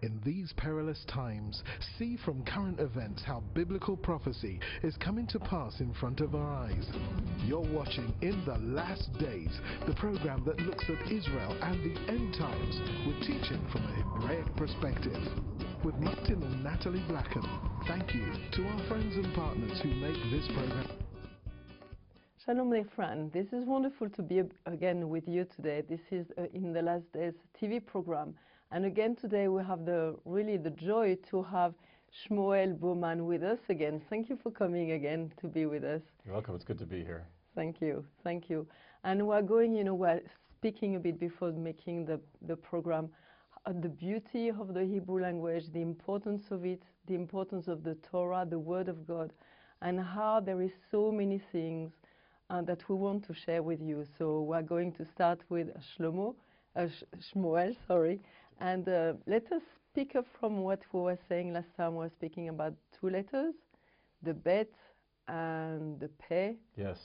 In these perilous times, see from current events how biblical prophecy is coming to pass in front of our eyes. You're watching In the Last Days, the program that looks at Israel and the end times with teaching from a Hebraic perspective. With Martin and Natalie Blackham, thank you to our friends and partners who make this program. Shalom, my friend. This is wonderful to be again with you today. This is In the Last Days TV program. And again today we have the joy to have Shmuel Bowman with us again. Thank you for coming again to be with us. You're welcome. It's good to be here. Thank you. Thank you. And we're going, we're speaking a bit before making the program, the beauty of the Hebrew language, the importance of it, the importance of the Torah, the Word of God, and how there is so many things that we want to share with you. So we're going to start with Shmuel, and let us pick up from what we were saying last time. We were speaking about two letters, the bet and the pay. Yes.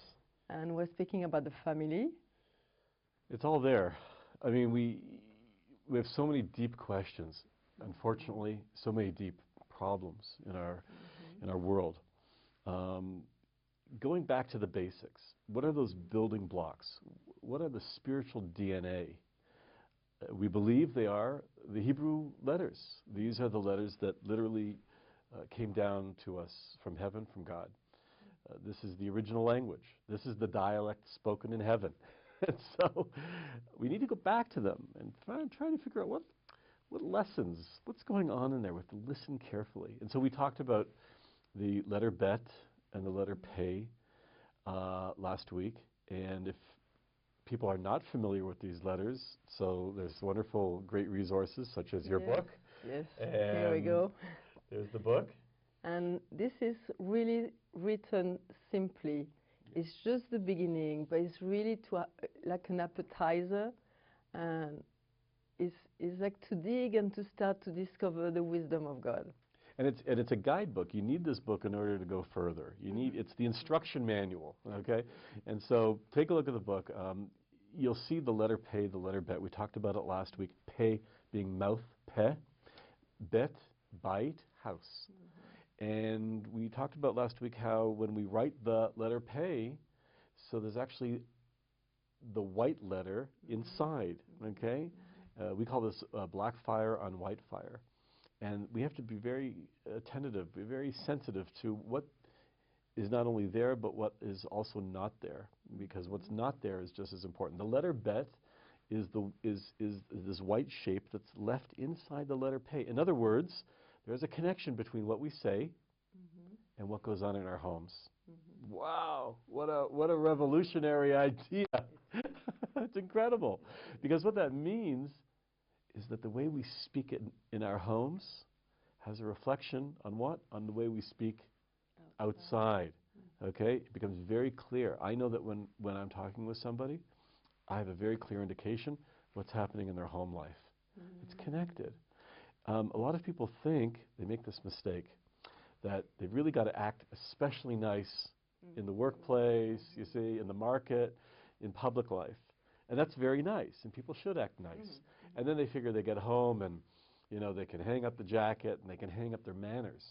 And we're speaking about the family. It's all there. I mean, we have so many deep questions. Unfortunately, so many deep problems in our world. Going back to the basics, what are those building blocks? What are the spiritual DNA? We believe they are the Hebrew letters. These are the letters that literally came down to us from heaven, from God. This is the original language. This is the dialect spoken in heaven. And so we need to go back to them and try to figure out what lessons, what's going on in there. We have to listen carefully. And so we talked about the letter bet and the letter pay last week. And if people are not familiar with these letters, so there's wonderful, great resources such as your book. Yes, and here we go. There's the book. And this is really written simply. It's just the beginning, but it's really like an appetizer, and it's like to dig and to start to discover the wisdom of God. And it's a guidebook. You need this book in order to go further. It's the instruction manual, okay? And so take a look at the book. You'll see the letter pay, the letter bet. We talked about it last week. Pay being mouth, peh. Bet, bite, house. And we talked about last week how when we write the letter pay, so there's actually the white letter inside, okay? We call this black fire on white fire. And we have to be very attentive, be very sensitive to what is not only there, but what is also not there, because what's not there is just as important. The letter bet is this white shape that's left inside the letter pay. In other words, there's a connection between what we say and what goes on in our homes. Wow, what a revolutionary idea. It's incredible, because what that means is that the way we speak it in our homes has a reflection on what? On the way we speak outside. Okay? It becomes very clear. I know that when I'm talking with somebody, I have a very clear indication what's happening in their home life. It's connected. A lot of people think, they make this mistake, that they've really got to act especially nice in the workplace, you see, in the market, in public life. And that's very nice, and people should act nice. And then they figure they get home and, they can hang up the jacket and they can hang up their manners.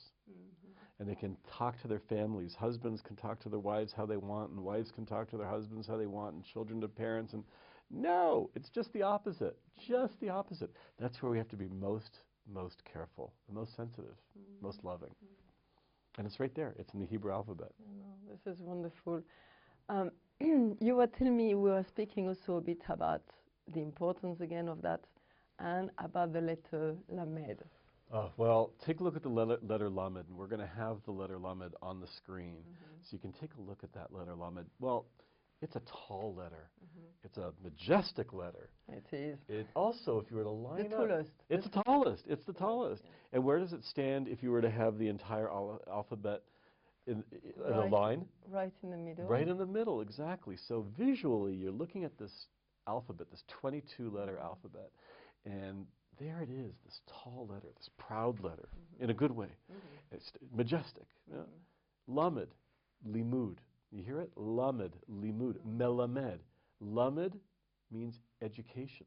And they can talk to their families. Husbands can talk to their wives how they want, and wives can talk to their husbands how they want, and children to parents. And no, it's just the opposite. Just the opposite. That's where we have to be most careful, and most sensitive, most loving. And it's right there. It's in the Hebrew alphabet. This is wonderful. You were telling me, we were speaking also a bit about the importance again of that and about the letter Lamed. Well, take a look at the letter Lamed, and we're going to have the letter Lamed on the screen. So you can take a look at that letter Lamed. Well, it's a tall letter. It's a majestic letter. It is. It also, if you were to line the up... tallest. It's the tallest. It's the tallest. Yeah. And where does it stand if you were to have the entire alphabet in a line? Right in the middle. Right in the middle, exactly. So visually, you're looking at this alphabet, this 22-letter alphabet, and there it is, this tall letter, this proud letter, in a good way. It's majestic. Yeah. Lamed, limud. You hear it? Lamed, limud, melamed. Lamed means education,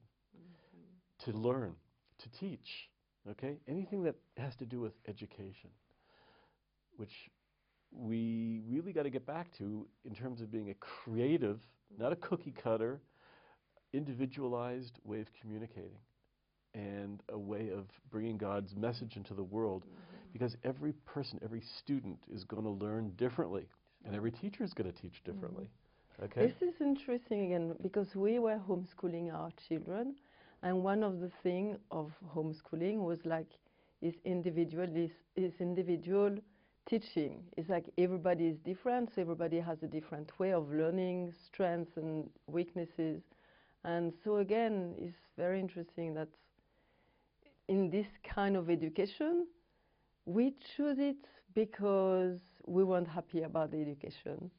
to learn, to teach. Okay? Anything that has to do with education, which we really got to get back to in terms of being a creative, not a cookie cutter, individualized way of communicating and a way of bringing God's message into the world, because every person, every student is going to learn differently, and every teacher is going to teach differently. Okay? This is interesting again, because we were homeschooling our children, and one of the things of homeschooling was like is individual teaching. It's like everybody is different, so everybody has a different way of learning, strengths and weaknesses. And so again, it's very interesting that in this kind of education, we choose it because we weren't happy about the education,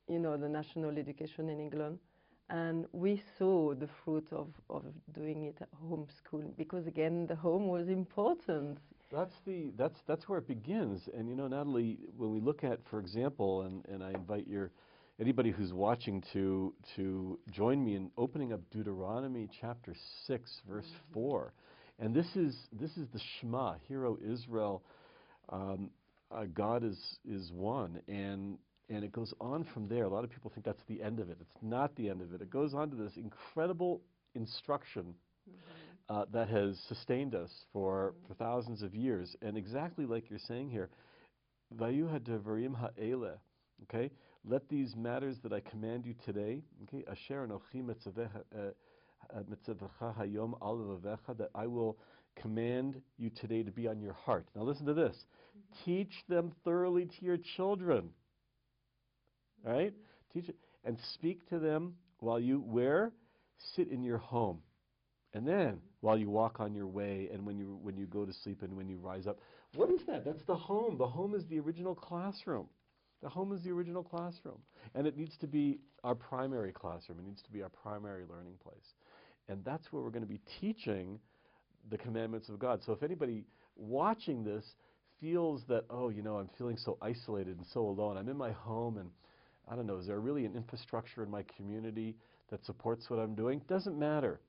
you know, the national education in England. And we saw the fruit of doing it at homeschool, because again, the home was important. That's where it begins. And you know, Natalie, when we look at, for example, and I invite anybody who's watching to join me in opening up Deuteronomy chapter 6, verse 4. And this is the Shema, Hear, O Israel, God is one. And it goes on from there. A lot of people think that's the end of it. It's not the end of it. It goes on to this incredible instruction that has sustained us for thousands of years. And exactly like you're saying here, Vayuha devarim ha'eleh, okay? Let these matters that I command you today, okay, Asher anochi mitzavecha hayom al levavecha, that I will command you today to be on your heart. Now listen to this. Teach them thoroughly to your children. Right? Teach it and speak to them while you where? Sit in your home. And then while you walk on your way, and when you go to sleep, and when you rise up. What is that? That's the home. The home is the original classroom. The home is the original classroom. And it needs to be our primary classroom. It needs to be our primary learning place. And that's where we're going to be teaching the commandments of God. So if anybody watching this feels that, oh, you know, I'm feeling so isolated and so alone, I'm in my home, and I don't know, is there really an infrastructure in my community that supports what I'm doing? Doesn't matter.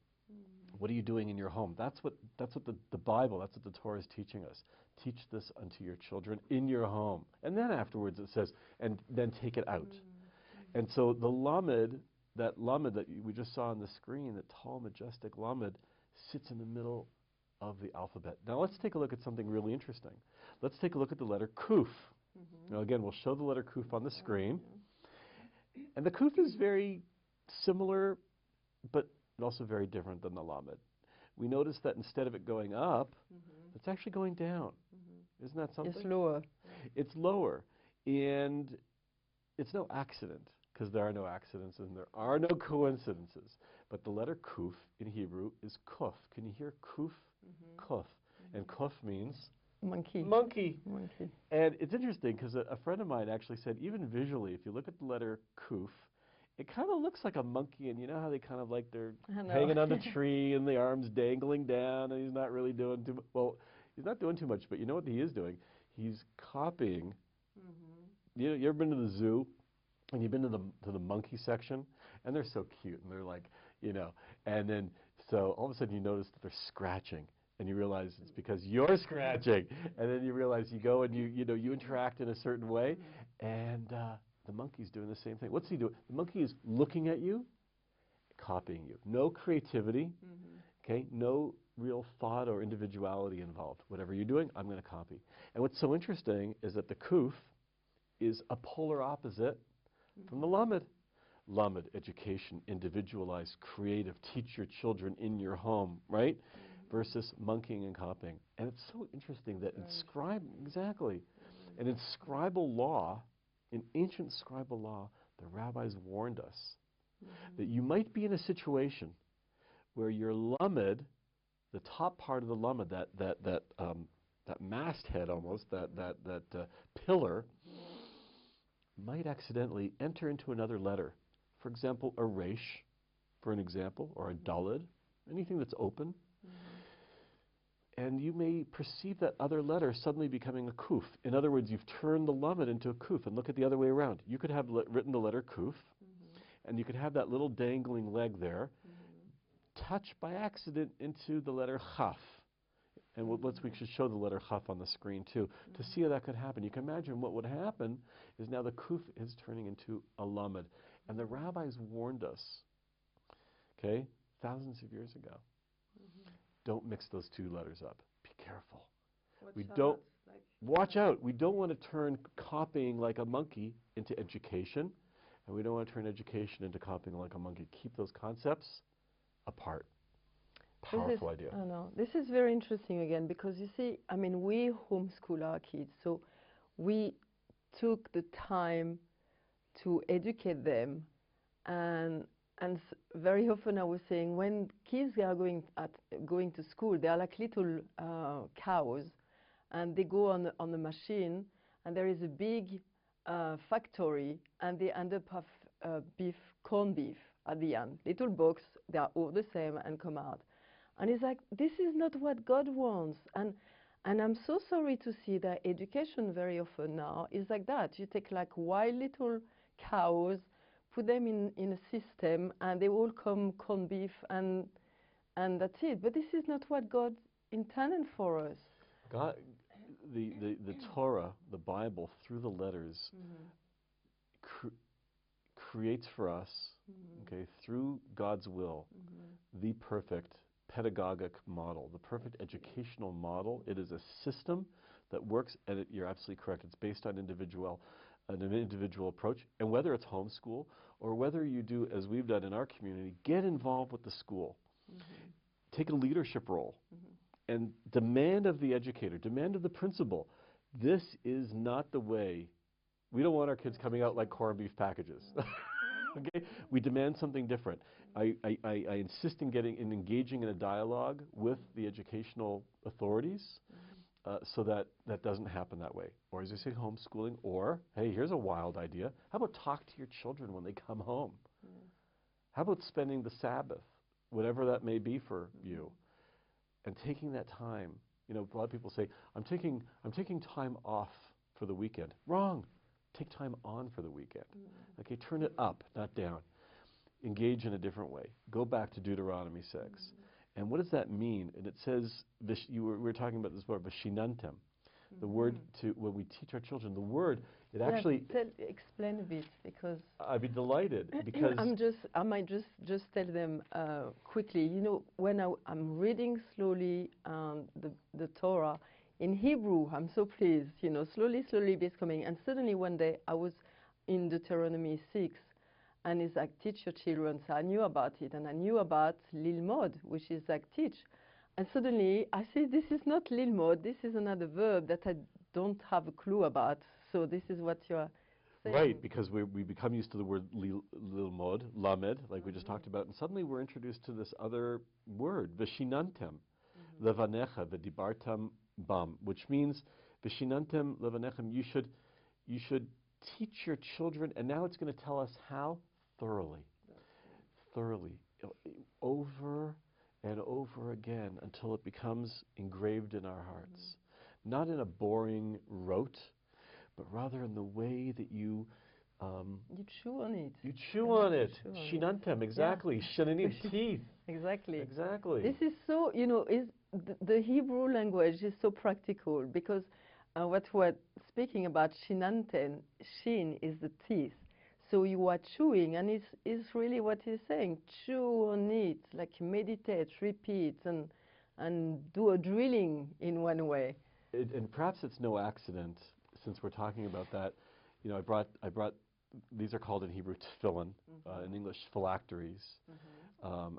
What are you doing in your home? That's what the Bible, that's what the Torah is teaching us. Teach this unto your children in your home. And then afterwards it says, and then take it out. And so the lamed that we just saw on the screen, that tall, majestic lamed, sits in the middle of the alphabet. Now let's take a look at something really interesting. Let's take a look at the letter Kuf. Now again, we'll show the letter Kuf on the screen. And the Kuf is very similar, but also very different than the lamed. We notice that instead of it going up, it's actually going down. Isn't that something? It's lower. It's lower. And it's no accident, because there are no accidents and there are no coincidences. But the letter Kuf in Hebrew is Kuf. Can you hear Kuf? Kuf. And Kuf means? Monkey. Monkey. And it's interesting, because a friend of mine actually said, even visually, if you look at the letter Kuf, it kind of looks like a monkey, and you know how they kind of like they're hanging on the tree and the arms dangling down, and he's not really doing too much. Well, he's not doing too much, but you know what he is doing? He's copying. You ever been to the zoo, and you've been to the monkey section, and they're so cute, and they're like, you know, and then so all of a sudden you notice that they're scratching, and you realize it's because you're scratching, and then you realize you go and you interact in a certain way, and the monkey's doing the same thing. What's he doing? The monkey is looking at you, copying you. No creativity, okay? No real thought or individuality involved. Whatever you're doing, I'm going to copy. And what's so interesting is that the Kuf is a polar opposite from the Lamed. Lamed, education, individualized, creative, teach your children in your home, right? Versus monkeying and copying. And it's so interesting that in scribal law, in ancient scribal law, the rabbis warned us that you might be in a situation where your lamed, the top part of the lamed, that masthead almost, that pillar, might accidentally enter into another letter. For example, a resh, for an example, or a daled, anything that's open. And you may perceive that other letter suddenly becoming a kuf. In other words, you've turned the lamed into a kuf. And look at the other way around. You could have written the letter kuf, and you could have that little dangling leg there, touch by accident into the letter chaf. And we should show the letter Chaf on the screen too, to see how that could happen. You can imagine what would happen is now the Kuf is turning into a Lamed. And the rabbis warned us, okay, thousands of years ago, don't mix those two letters up. Be careful. Watch out. We don't want to turn copying like a monkey into education, and we don't want to turn education into copying like a monkey. Keep those concepts apart. Powerful idea. I know. This is very interesting again, because you see, I mean, we homeschool our kids, so we took the time to educate them, and very often I was saying, when kids are going to school, they are like little cows, and they go on the machine, and there is a big factory, and they end up have corned beef at the end. Little box, they are all the same and come out. And it's like, this is not what God wants. And I'm so sorry to see that education very often now is like that. You take like wild little cows, put them in a system, and they all come corned beef, and that's it. But this is not what God intended for us. God, the Torah, the Bible, through the letters, creates for us, okay, through God's will, the perfect pedagogic model, the perfect educational model. It is a system that works, and you're absolutely correct. It's based on an individual approach. And whether it's homeschool or whether you do, as we've done in our community, get involved with the school, take a leadership role, and demand of the educator, demand of the principal. This is not the way. We don't want our kids coming out like corned beef packages. Okay, we demand something different. I insist in engaging in a dialogue with the educational authorities, so that doesn't happen that way. Or as you say, homeschooling. Or hey, here's a wild idea. How about talk to your children when they come home? How about spending the Sabbath, whatever that may be for you, and taking that time? You know, a lot of people say, I'm taking time off for the weekend. Wrong. Take time on for the weekend. Okay, turn it up, not down. Engage in a different way. Go back to Deuteronomy 6. And what does that mean? And it says, we were talking about this word, Vashinantam. The word when we teach our children, the word, it actually... Explain a bit, because... I'd be delighted, because... I might just tell them quickly. You know, when I'm reading slowly the Torah, in Hebrew, I'm so pleased, you know, slowly it's coming. And suddenly one day I was in Deuteronomy 6, and it's like, teach your children. So I knew about it, and I knew about lilmod, which is like teach. And suddenly I see this is not lilmod, this is another verb that I don't have a clue about. So this is what you're saying. Right, because we become used to the word lilmod, lamed, like we just talked about, and suddenly we're introduced to this other word, veshinantem, levanecha, vedibartam bam, which means veshinantem levanechem, you should teach your children, and now it's going to tell us how? Thoroughly, over and over again, until it becomes engraved in our hearts. Not in a boring rote, but rather in the way that you chew on it. You chew on it. Shinantem, exactly. Shinanim, teeth. Exactly. Exactly. This is so, you know, the Hebrew language is so practical, because what we're speaking about, shinantem, shin is the teeth. So you are chewing, and it's really what he's saying. Chew on it, like meditate, repeat, and do a drilling in one way. And perhaps it's no accident, since we're talking about that. You know, I brought these are called in Hebrew tefillin, in English phylacteries.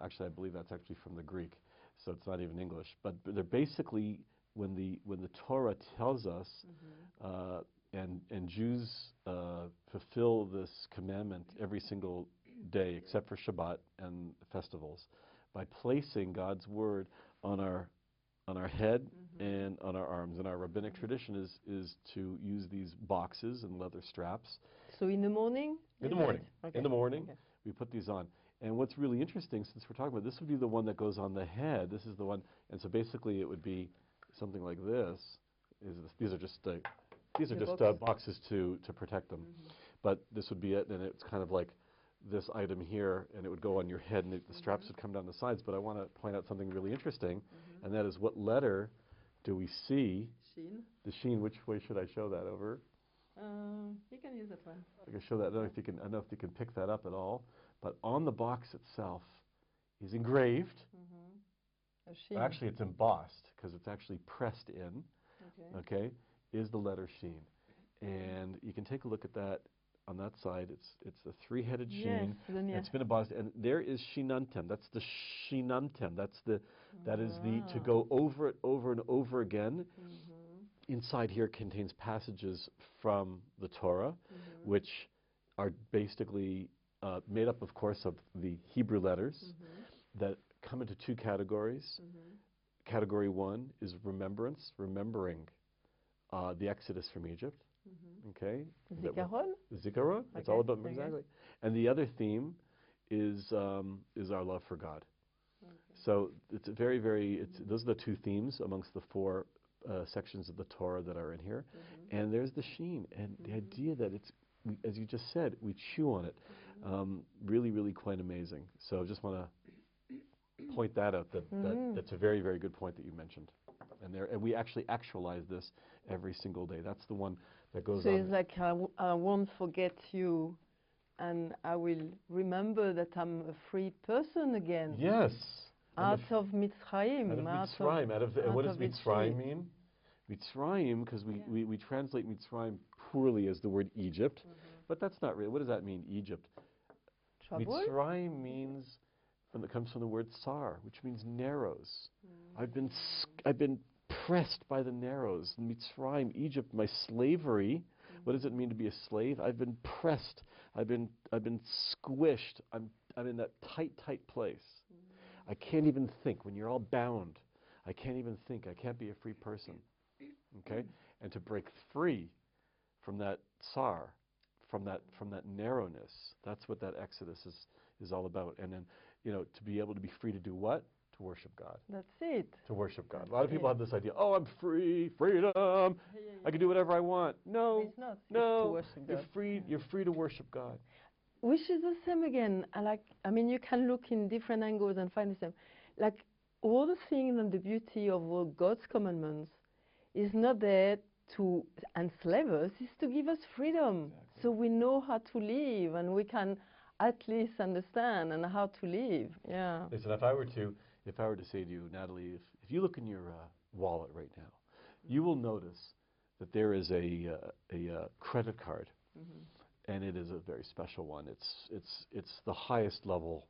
Actually, I believe that's actually from the Greek, so it's not even English. But they're basically when the Torah tells us, and Jews fulfill this commandment every single day except for Shabbat and festivals, by placing God's word on our head and on our arms. And our rabbinic tradition is to use these boxes and leather straps. So in the morning? In the morning. Okay. In the morning, we put these on. And what's really interesting, since we're talking about, this would be the one that goes on the head. This is the one, and so basically it would be something like this. These are just boxes to protect them. But this would be it, and it's kind of like this item here, and it would go on your head, and the straps would come down the sides. But I want to point out something really interesting, and that is, what letter do we see Sheen. the sheen? Which way should I show that over? You can use that one. I can show that. I don't know if you can pick that up at all. But on the box itself is engraved. A sheen. Actually, it's embossed because it's actually pressed in. Okay. Okay, is the letter sheen, and you can take a look at that. On that side, it's a three-headed sheen. Then It's been embossed, and there is shinantem. That's the shinantem. That is the to go over it over and over again. Inside here contains passages from the Torah, which are basically made up, of course, of the Hebrew letters that come into two categories. Category one is remembrance, remembering the Exodus from Egypt. Okay. Zikaron? Zikaron. It's all about exactly. And the other theme is our love for God. So it's a very, very. Those are the two themes amongst the four sections of the Torah that are in here. And there's the sheen, and the idea that it's, as you just said, we chew on it. Really, really quite amazing. So I just want to point that out. That's a very, very good point that you mentioned. And we actually actualize this every single day. That's the one that goes on. So it's like I won't forget you, and I will remember that I'm a free person again. Yes. Out of Mitzrayim. And what does Mitzrayim mean? Mitzrayim, because we translate Mitzrayim poorly as the word Egypt, but that's not really. What does that mean, Egypt? Trouble? Mitzrayim means, it comes from the word tsar, which means narrows. I've been pressed by the narrows. Mitzrayim, Egypt, my slavery. What does it mean to be a slave? I've been pressed. I've been squished. I'm in that tight place. I can't even think. When you're all bound, I can't even think. I can't be a free person. Okay? And to break free from that tsar, from that narrowness, that's what that Exodus is all about. And then, to be able to be free to do what? To worship God. That's it. To worship God. A lot of people have this idea, oh, I'm free, freedom, I can do whatever I want. No, it's not. no, It's to worship God. You're free to worship God. Which is the same again. You can look in different angles and find the same. Like, all the things and the beauty of all God's commandments is not there to enslave us, it's to give us freedom. Exactly. So we know how to live, and we can at least understand and how to live. Yeah. Listen, if I were to say to you, Natalie, if you look in your wallet right now, you will notice that there is a credit card, and it is a very special one. It's the highest level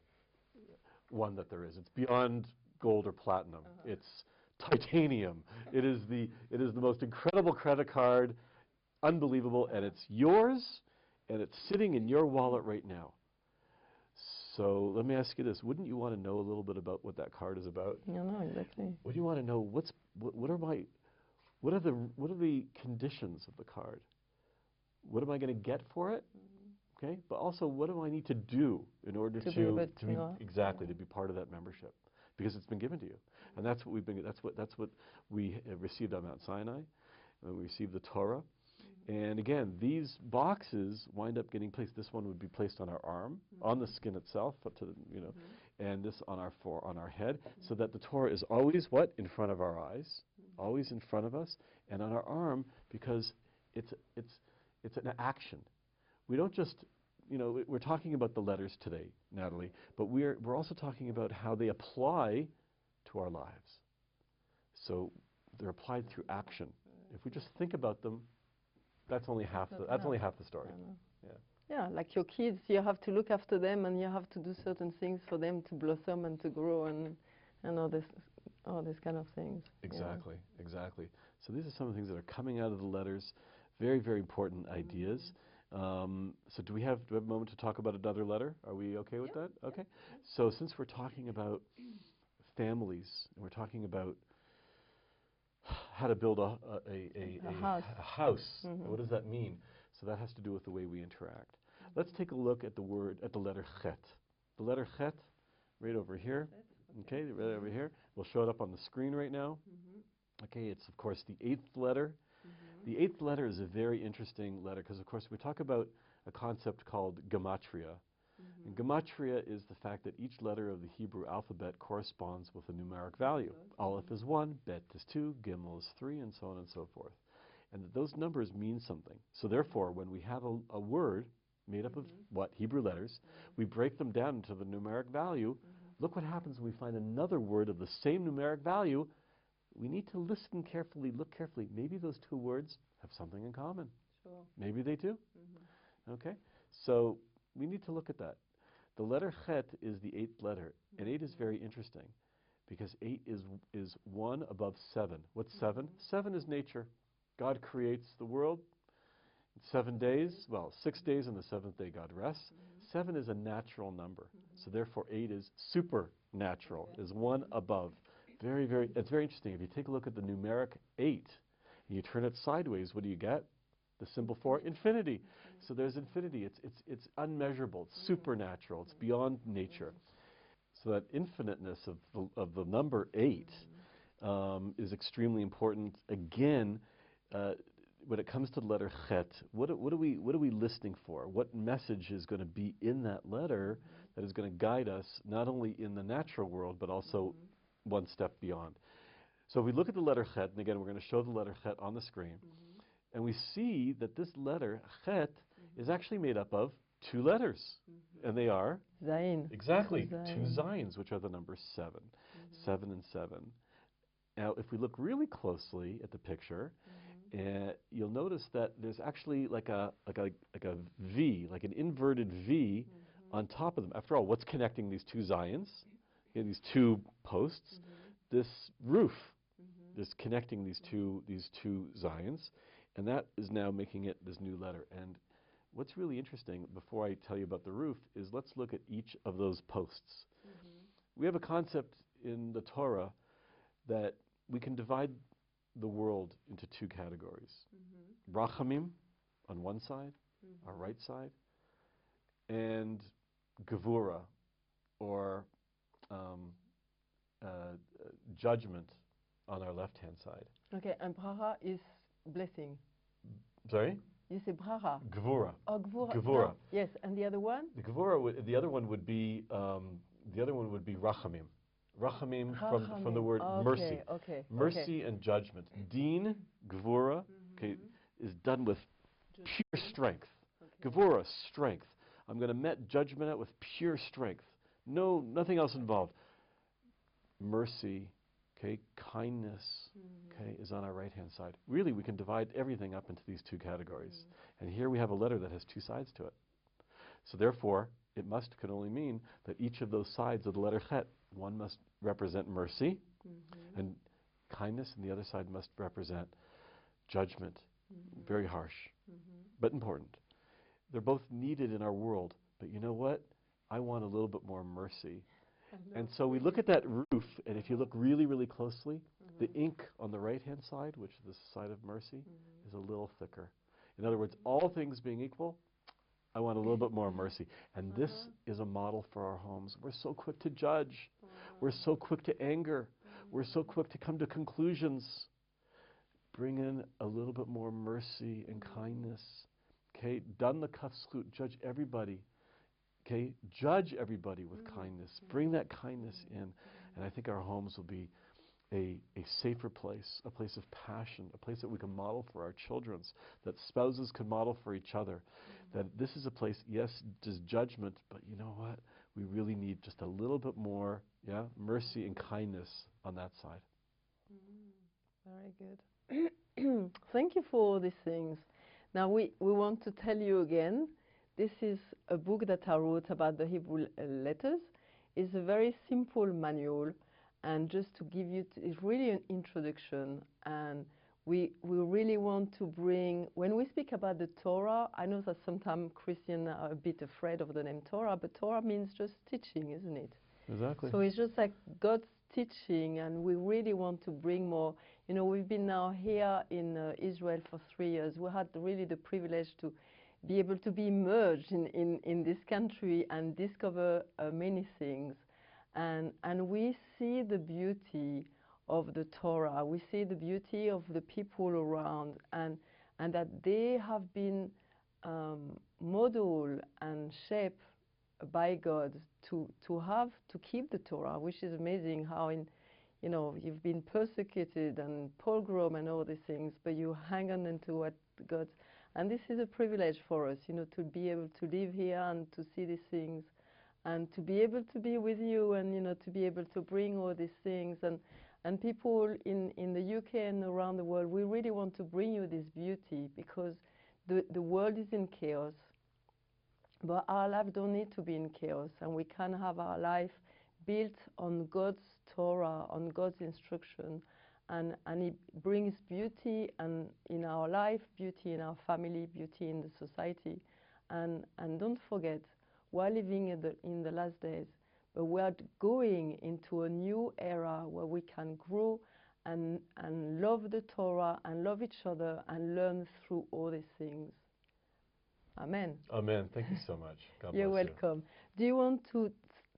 one that there is. It's beyond gold or platinum. It's titanium. It is the most incredible credit card, unbelievable, and it's yours, and it's sitting in your wallet right now. So let me ask you this: wouldn't you want to know a little bit about what that card is about? Yeah, no, exactly. Would you want to know what are the conditions of the card? What am I going to get for it? Okay, but also what do I need to do in order to be part of that membership? Because it's been given to you, and that's what we received on Mount Sinai. We received the Torah. And again, these boxes wind up getting placed. This one would be placed on our arm, on the skin itself, up to and this on our head, so that the Torah is always what? In front of our eyes, always in front of us, and on our arm, because it's an action. We don't just, we're talking about the letters today, Natalie, but we're also talking about how they apply to our lives. So they're applied through action. If we just think about them, that's only half the story. Yeah, like your kids, you have to look after them, and you have to do certain things for them to blossom and to grow, and all this kind of things. Exactly. So these are some of the things that are coming out of the letters. Very, very important ideas. So do we have a moment to talk about another letter? Are we okay with that? Okay. So since we're talking about families, and we're talking about how to build a house. What does that mean? So that has to do with the way we interact. Let's take a look at the letter chet. The letter chet, right over here. Okay, right over here. We'll show it up on the screen right now. Okay, it's of course the 8th letter. The 8th letter is a very interesting letter because, of course, we talk about a concept called gematria. And gematria is the fact that each letter of the Hebrew alphabet corresponds with a numeric value. Aleph is 1, Bet is 2, Gimel is 3, and so on and so forth. And that those numbers mean something. So therefore, when we have a word made up of what? Hebrew letters, we break them down into the numeric value. Look what happens when we find another word of the same numeric value. We need to listen carefully, look carefully. Maybe those two words have something in common. Sure. Maybe they do. Okay? So we need to look at that. The letter Chet is the 8th letter, and 8 is very interesting because 8 is 1 above 7. What's 7? 7 is nature. God creates the world in 7 days. Well, 6 days, and the 7th day God rests. 7 is a natural number. So therefore 8 is supernatural, is 1 above. It's very interesting. If you take a look at the numeric 8 and you turn it sideways, what do you get? The symbol for infinity. So there's infinity. It's unmeasurable. It's supernatural. It's beyond nature. So that infiniteness of the number 8 is extremely important. Again, when it comes to the letter Chet, what are we listening for? What message is going to be in that letter that is going to guide us not only in the natural world but also one step beyond? So if we look at the letter Chet, and again we're going to show the letter Chet on the screen, and we see that this letter Chet is actually made up of 2 letters, and they are Zayin. exactly 2 Zayin. Zayins, which are the number 7, 7 and 7. Now, if we look really closely at the picture, you'll notice that there's actually like a V, like an inverted V on top of them. After all, what's connecting these 2 Zayins? These 2 posts. This roof is connecting these two Zayins, and that is now making it this new letter. And what's really interesting, before I tell you about the roof, is let's look at each of those posts. We have a concept in the Torah that we can divide the world into 2 categories. Rachamim on one side, our right side, and Gevura, or judgment on our left-hand side. Okay, and bracha is blessing. Sorry? You say bracha. Gevura. Oh, Gevura. Gevura. No. Yes, and the other one? The Gevura. The other one would be Rachamim. Rachamim from the word mercy. Mercy and judgment. Deen, Gevura, is done with pure strength. Gevura, strength. I'm going to met judgment out with pure strength. Nothing else involved. Mercy, kindness, is on our right-hand side. Really, we can divide everything up into these 2 categories. And here we have a letter that has 2 sides to it. So therefore, it can only mean that each of those sides of the letter Chet, one must represent mercy and kindness, and the other side must represent judgment. Very harsh, but important. They're both needed in our world, but you know what? I want a little bit more mercy. And so we look at that roof, and if you look really, really closely, the ink on the right-hand side, which is the side of mercy, is a little thicker. In other words, all things being equal, I want a little bit more mercy. And this is a model for our homes. We're so quick to judge. We're so quick to anger. We're so quick to come to conclusions. Bring in a little bit more mercy and kindness. Dan l'kafzchut, judge everybody. Judge everybody with kindness. Bring that kindness in. And I think our homes will be a safer place, a place of passion, a place that we can model for our children, that spouses can model for each other. That this is a place, yes, there's judgment, but you know what? We really need just a little bit more, mercy and kindness on that side. Very good. Thank you for all these things. Now we want to tell you again, this is a book that I wrote about the Hebrew letters. It's a very simple manual, and just to give you, it's really an introduction. And we really want to bring, when we speak about the Torah, I know that sometimes Christians are a bit afraid of the name Torah, but Torah means just teaching, isn't it? Exactly. So it's just like God's teaching, and we really want to bring more. We've been now here in Israel for 3 years. We had really the privilege to be able to be immersed in this country and discover many things. And we see the beauty of the Torah. We see the beauty of the people around, and that they have been modeled and shaped by God to keep the Torah, which is amazing how you've been persecuted and pogrom and all these things, but you hang on into what God, and this is a privilege for us, to be able to live here and to see these things, and to be able to be with you, and to be able to bring all these things, and people in the UK and around the world, we really want to bring you this beauty, because the world is in chaos, but our life don't need to be in chaos, and we can have our life built on God's Torah, on God's instruction, and it brings beauty and in our life, beauty in our family, beauty in the society, and don't forget, we're living in the last days, but we're going into a new era where we can grow and love the Torah and love each other and learn through all these things. Amen. Amen. Thank you so much. God You're bless welcome. Do you want to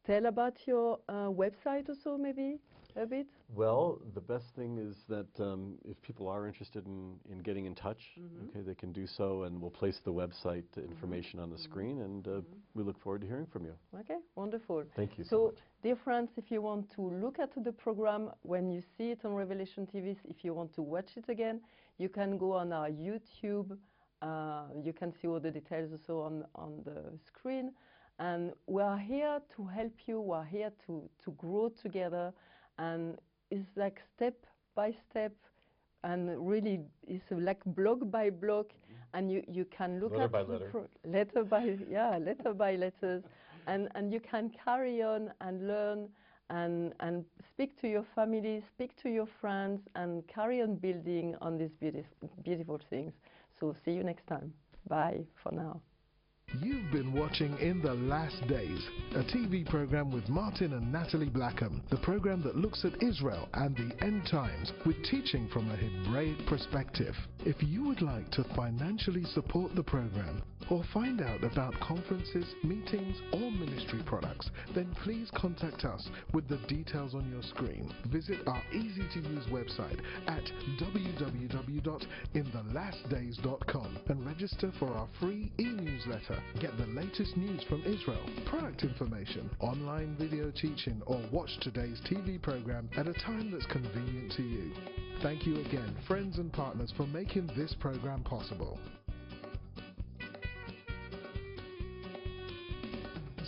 tell about your website also, maybe a bit? Well, the best thing is that if people are interested in getting in touch, okay, they can do so, and we'll place the website information on the screen, and we look forward to hearing from you. Okay, wonderful. Thank you so So, much. dear friends, if you want to look at the program when you see it on Revelation TV, if you want to watch it again, you can go on our YouTube. You can see all the details also on the screen. And we are here to help you. We are here to grow together. And it's like step by step. And really, it's like block by block. And you can look letter at by letter. Letter by letters. And you can carry on and learn and speak to your family, speak to your friends, and carry on building on these beautiful things. So see you next time. Bye for now. You've been watching In the Last Days, a TV program with Martin and Natalie Blackham, the program that looks at Israel and the end times with teaching from a Hebraic perspective. If you would like to financially support the program or find out about conferences, meetings or ministry products, then please contact us with the details on your screen. Visit our easy-to-use website at www.inthelastdays.com and register for our free e-newsletter. Get the latest news from Israel, product information, online video teaching, or watch today's TV program at a time that's convenient to you. Thank you again, friends and partners, for making this program possible.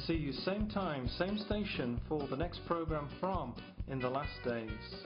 See you same time, same station for the next program from In the Last Days.